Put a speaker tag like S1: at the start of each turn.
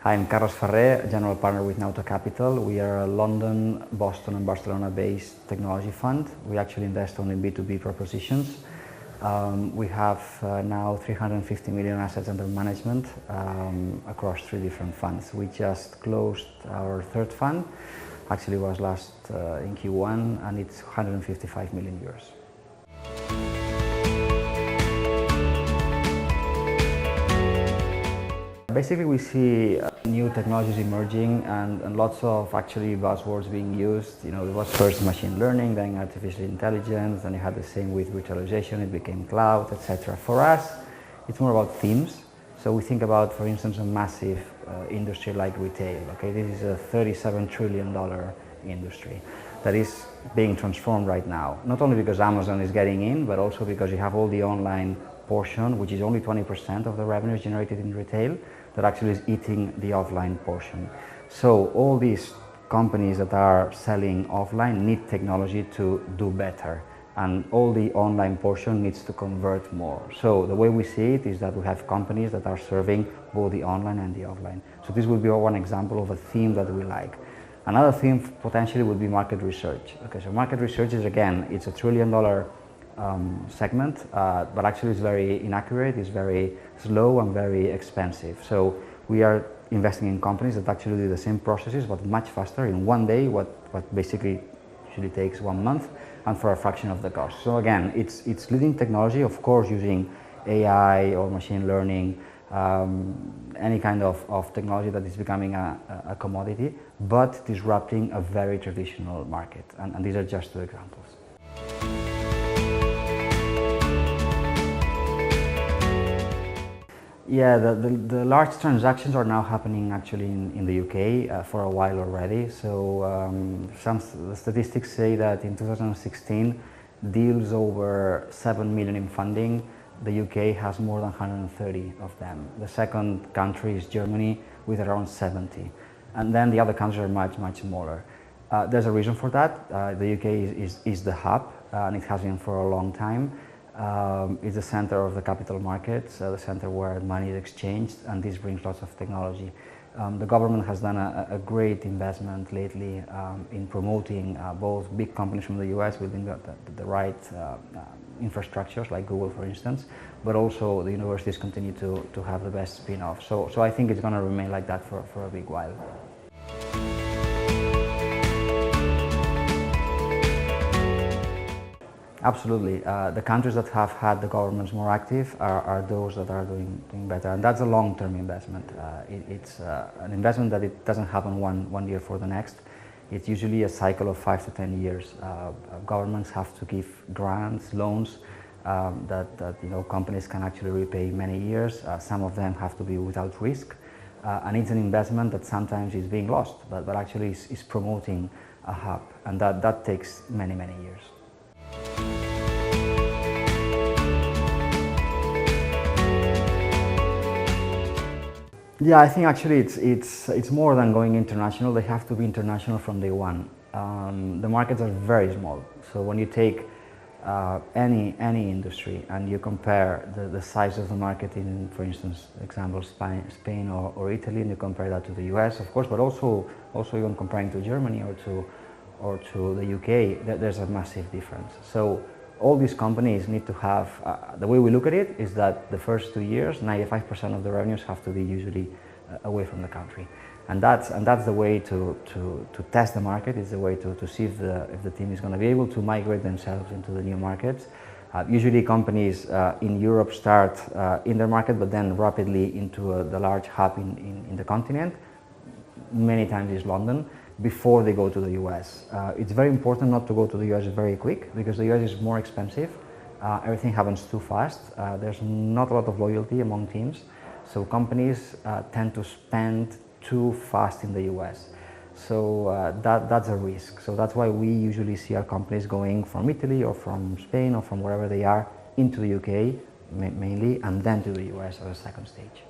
S1: Hi, I'm Carles Ferrer, General Partner with Nauta Capital. We are a London, Boston and Barcelona-based technology fund. We actually invest only in B2B propositions. We have now 350 million assets under management across 3 different funds. We just closed our 3rd fund, actually was last in Q1, and it's 155 million euros. Basically, we see new technologies emerging and lots of actually buzzwords being used. You know, it was first machine learning, then artificial intelligence, and you had the same with virtualization, it became cloud, etc. For us, it's more about themes. So we think about, for instance, a massive industry like retail. Okay, this is a $37 trillion industry that is being transformed right now. Not only because Amazon is getting in, but also because you have all the online portion, which is only 20% of the revenues generated in retail, that actually is eating the offline portion. So all these companies that are selling offline need technology to do better, and all the online portion needs to convert more. So the way we see it is that we have companies that are serving both the online and the offline. So this would be one example of a theme that we like. Another theme potentially would be market research. Okay, so market research is, again, it's a $1 trillion segment, but actually it's very inaccurate, it's very slow and very expensive. So we are investing in companies that actually do the same processes but much faster, in one day, what basically usually takes 1 month, and for a fraction of the cost. So again, it's leading technology, of course, using AI or machine learning, any kind of technology that is becoming a commodity, but disrupting a very traditional market. And these are just 2 examples. Yeah, the large transactions are now happening actually in the UK for a while already. So the statistics say that in 2016, deals over 7 million in funding, the UK has more than 130 of them. The second country is Germany with around 70. And then the other countries are much, much smaller. There's a reason for that. The UK is the hub, and it has been for a long time. It's the center of the capital markets, the center where money is exchanged, and this brings lots of technology. The government has done a great investment lately in promoting both big companies from the US building the right infrastructures, like Google, for instance, but also the universities continue to have the best spin-off. So I think it's going to remain like that for a big while. Absolutely. The countries that have had the governments more active are those that are doing better, and that's a long-term investment. It's an investment that it doesn't happen one year for the next. It's usually a cycle of 5 to 10 years. Governments have to give grants, loans that companies can actually repay many years. Some of them have to be without risk, and it's an investment that sometimes is being lost, but actually is promoting a hub, and that takes many years. Yeah, I think actually it's more than going international. They have to be international from day one. The markets are very small. So when you take any industry and you compare the size of the market in, for instance, example Spain or Italy, and you compare that to the US, of course, but also even comparing to Germany or to the UK, there's a massive difference. So all these companies need to have, the way we look at it is that the first 2 years, 95% of the revenues have to be usually away from the country. And that's the way to test the market, is the way to see if the team is going to be able to migrate themselves into the new markets. Usually companies in Europe start in their market, but then rapidly into the large hub in the continent. Many times it's London, before they go to the US. It's very important not to go to the US very quick, because the US is more expensive. Everything happens too fast. There's not a lot of loyalty among teams. So companies tend to spend too fast in the US. So that's a risk. So that's why we usually see our companies going from Italy or from Spain or from wherever they are into the UK mainly, and then to the US as a second stage.